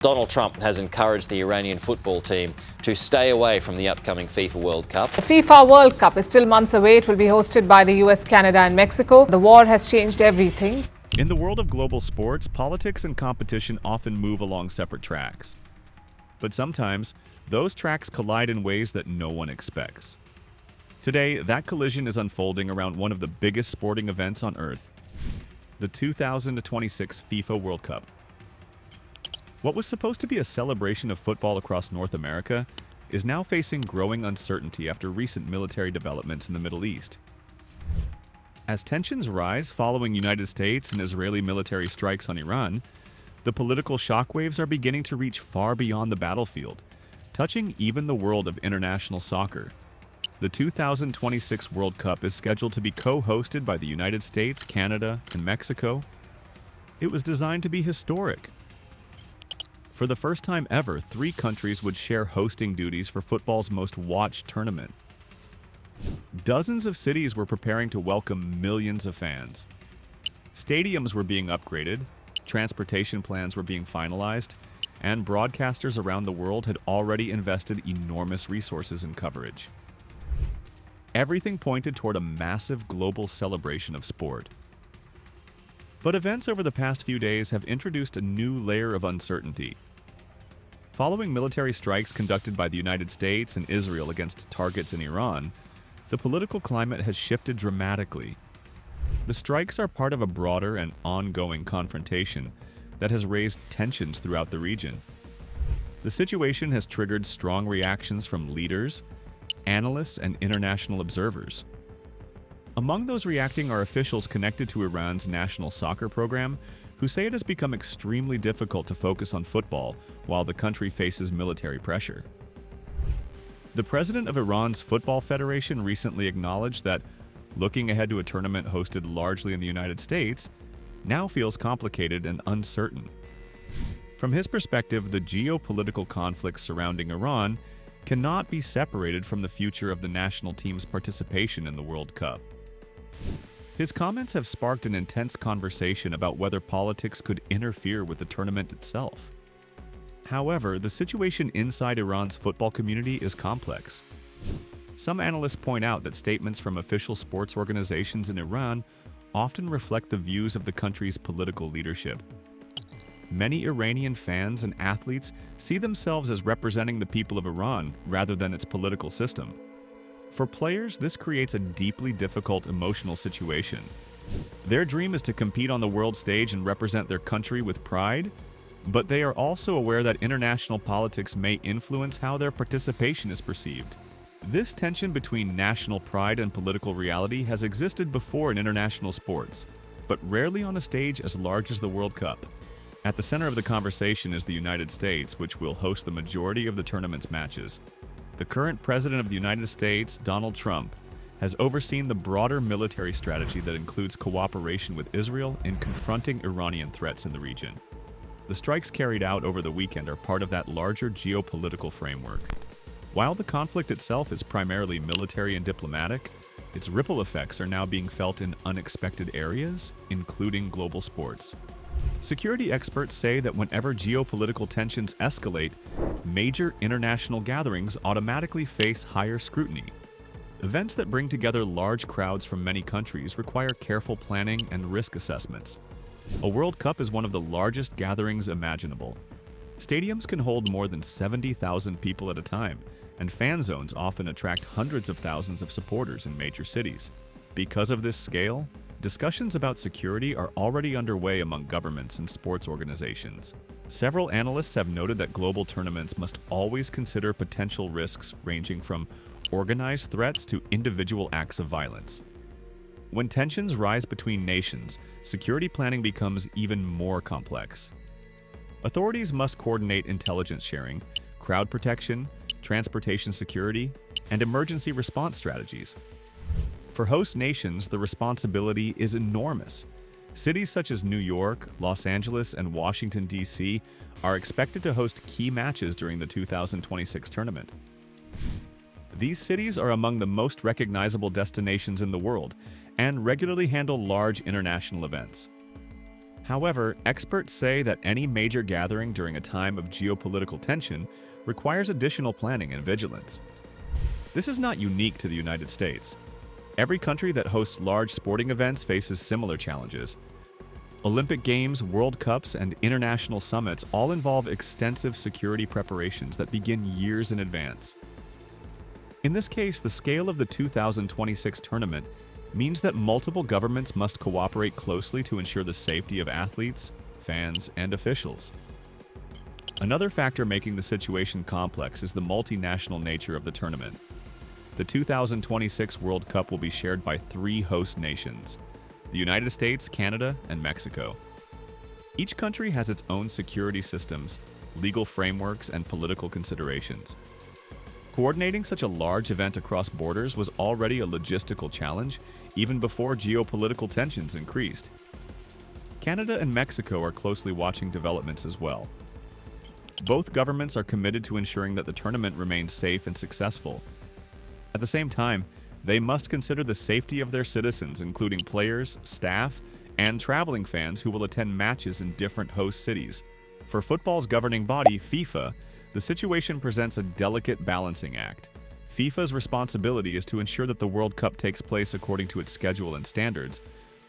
Donald Trump has encouraged the Iranian football team to stay away from the upcoming FIFA World Cup. The FIFA World Cup is still months away. It will be hosted by the US, Canada and Mexico. The war has changed everything. In the world of global sports, politics and competition often move along separate tracks. But sometimes, those tracks collide in ways that no one expects. Today, that collision is unfolding around one of the biggest sporting events on Earth, the 2026 FIFA World Cup. What was supposed to be a celebration of football across North America is now facing growing uncertainty after recent military developments in the Middle East. As tensions rise following United States and Israeli military strikes on Iran, the political shockwaves are beginning to reach far beyond the battlefield, touching even the world of international soccer. The 2026 World Cup is scheduled to be co-hosted by the United States, Canada, and Mexico. It was designed to be historic. For the first time ever, 3 countries would share hosting duties for football's most watched tournament. Dozens of cities were preparing to welcome millions of fans. Stadiums were being upgraded, transportation plans were being finalized, and broadcasters around the world had already invested enormous resources in coverage. Everything pointed toward a massive global celebration of sport. But events over the past few days have introduced a new layer of uncertainty. Following military strikes conducted by the United States and Israel against targets in Iran, the political climate has shifted dramatically. The strikes are part of a broader and ongoing confrontation that has raised tensions throughout the region. The situation has triggered strong reactions from leaders, analysts, and international observers. Among those reacting are officials connected to Iran's national soccer program, who say it has become extremely difficult to focus on football while the country faces military pressure. The president of Iran's Football Federation recently acknowledged that looking ahead to a tournament hosted largely in the United States now feels complicated and uncertain. From his perspective, the geopolitical conflicts surrounding Iran cannot be separated from the future of the national team's participation in the World Cup. His comments have sparked an intense conversation about whether politics could interfere with the tournament itself. However, the situation inside Iran's football community is complex. Some analysts point out that statements from official sports organizations in Iran often reflect the views of the country's political leadership. Many Iranian fans and athletes see themselves as representing the people of Iran rather than its political system. For players, this creates a deeply difficult emotional situation. Their dream is to compete on the world stage and represent their country with pride, but they are also aware that international politics may influence how their participation is perceived. This tension between national pride and political reality has existed before in international sports, but rarely on a stage as large as the World Cup. At the center of the conversation is the United States, which will host the majority of the tournament's matches. The current president of the United States, Donald Trump, has overseen the broader military strategy that includes cooperation with Israel in confronting Iranian threats in the region. The strikes carried out over the weekend are part of that larger geopolitical framework. While the conflict itself is primarily military and diplomatic, its ripple effects are now being felt in unexpected areas, including global sports. Security experts say that whenever geopolitical tensions escalate, major international gatherings automatically face higher scrutiny. Events that bring together large crowds from many countries require careful planning and risk assessments. A World Cup is one of the largest gatherings imaginable. Stadiums can hold more than 70,000 people at a time, and fan zones often attract hundreds of thousands of supporters in major cities. Because of this scale, discussions about security are already underway among governments and sports organizations. Several analysts have noted that global tournaments must always consider potential risks ranging from organized threats to individual acts of violence. When tensions rise between nations, security planning becomes even more complex. Authorities must coordinate intelligence sharing, crowd protection, transportation security, and emergency response strategies. For host nations, the responsibility is enormous. Cities such as New York, Los Angeles, and Washington, D.C. are expected to host key matches during the 2026 tournament. These cities are among the most recognizable destinations in the world and regularly handle large international events. However, experts say that any major gathering during a time of geopolitical tension requires additional planning and vigilance. This is not unique to the United States. Every country that hosts large sporting events faces similar challenges. Olympic Games, World Cups, and international summits all involve extensive security preparations that begin years in advance. In this case, the scale of the 2026 tournament means that multiple governments must cooperate closely to ensure the safety of athletes, fans, and officials. Another factor making the situation complex is the multinational nature of the tournament. The 2026 World Cup will be shared by 3 host nations: the United States, Canada, and Mexico. Each country has its own security systems, legal frameworks, and political considerations. Coordinating such a large event across borders was already a logistical challenge, even before geopolitical tensions increased. Canada and Mexico are closely watching developments as well. Both governments are committed to ensuring that the tournament remains safe and successful. At the same time, they must consider the safety of their citizens, including players, staff, and traveling fans who will attend matches in different host cities. For football's governing body, FIFA, the situation presents a delicate balancing act. FIFA's responsibility is to ensure that the World Cup takes place according to its schedule and standards,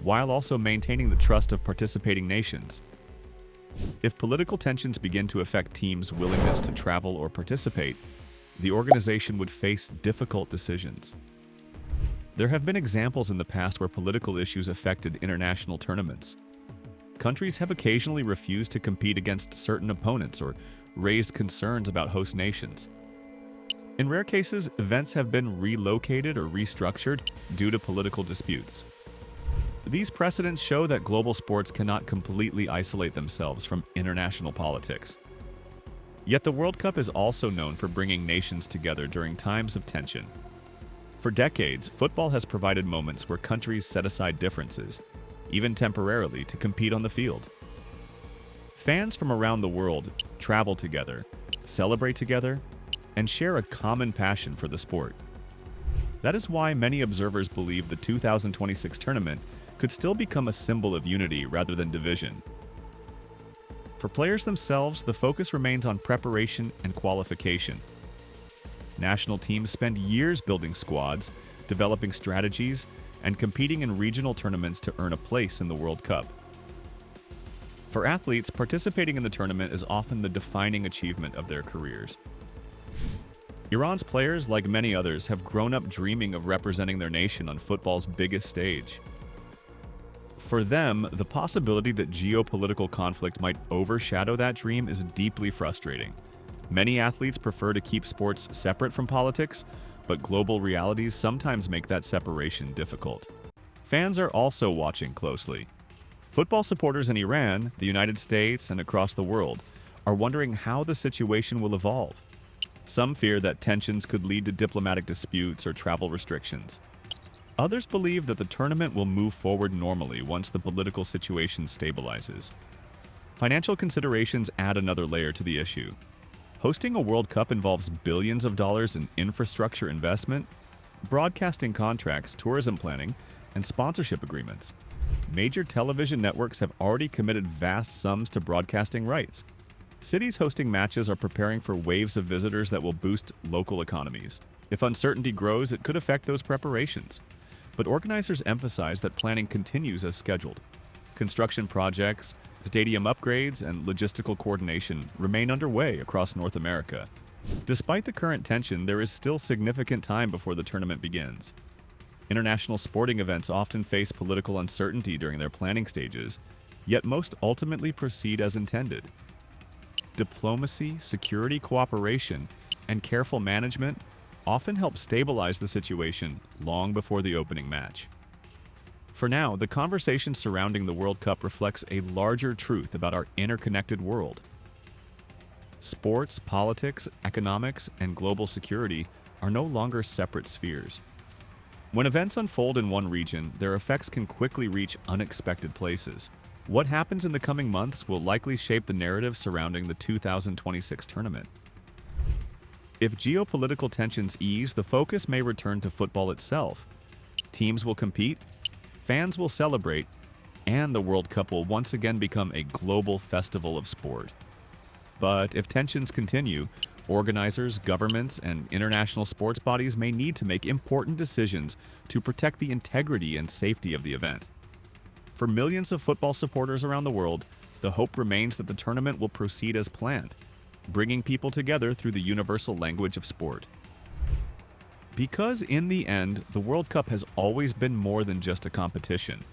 while also maintaining the trust of participating nations. If political tensions begin to affect teams' willingness to travel or participate, the organization would face difficult decisions. There have been examples in the past where political issues affected international tournaments. Countries have occasionally refused to compete against certain opponents or raised concerns about host nations. In rare cases, events have been relocated or restructured due to political disputes. These precedents show that global sports cannot completely isolate themselves from international politics. Yet the World Cup is also known for bringing nations together during times of tension. For decades, football has provided moments where countries set aside differences, even temporarily, to compete on the field. Fans from around the world travel together, celebrate together, and share a common passion for the sport. That is why many observers believe the 2026 tournament could still become a symbol of unity rather than division. For players themselves, the focus remains on preparation and qualification. National teams spend years building squads, developing strategies, and competing in regional tournaments to earn a place in the World Cup. For athletes, participating in the tournament is often the defining achievement of their careers. Iran's players, like many others, have grown up dreaming of representing their nation on football's biggest stage. For them, the possibility that geopolitical conflict might overshadow that dream is deeply frustrating. Many athletes prefer to keep sports separate from politics, but global realities sometimes make that separation difficult. Fans are also watching closely. Football supporters in Iran, the United States, and across the world are wondering how the situation will evolve. Some fear that tensions could lead to diplomatic disputes or travel restrictions. Others believe that the tournament will move forward normally once the political situation stabilizes. Financial considerations add another layer to the issue. Hosting a World Cup involves billions of dollars in infrastructure investment, broadcasting contracts, tourism planning, and sponsorship agreements. Major television networks have already committed vast sums to broadcasting rights. Cities hosting matches are preparing for waves of visitors that will boost local economies. If uncertainty grows, it could affect those preparations. But organizers emphasize that planning continues as scheduled. Construction projects, stadium upgrades, and logistical coordination remain underway across North America. Despite the current tension, there is still significant time before the tournament begins. International sporting events often face political uncertainty during their planning stages, yet most ultimately proceed as intended. Diplomacy, security cooperation, and careful management often help stabilize the situation long before the opening match. For now, the conversation surrounding the World Cup reflects a larger truth about our interconnected world. Sports, politics, economics, and global security are no longer separate spheres. When events unfold in one region, their effects can quickly reach unexpected places. What happens in the coming months will likely shape the narrative surrounding the 2026 tournament. If geopolitical tensions ease, the focus may return to football itself. Teams will compete, fans will celebrate, and the World Cup will once again become a global festival of sport. But if tensions continue, organizers, governments, and international sports bodies may need to make important decisions to protect the integrity and safety of the event. For millions of football supporters around the world, the hope remains that the tournament will proceed as planned, bringing people together through the universal language of sport. Because in the end, the World Cup has always been more than just a competition.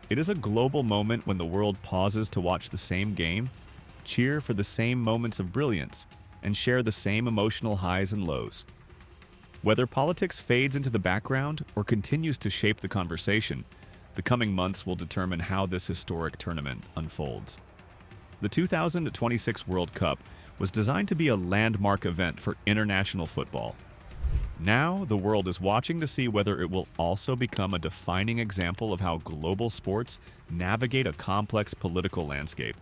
It is a global moment when the world pauses to watch the same game, cheer for the same moments of brilliance, and share the same emotional highs and lows. Whether politics fades into the background or continues to shape the conversation, the coming months will determine how this historic tournament unfolds. The 2026 World Cup was designed to be a landmark event for international football. Now, the world is watching to see whether it will also become a defining example of how global sports navigate a complex political landscape.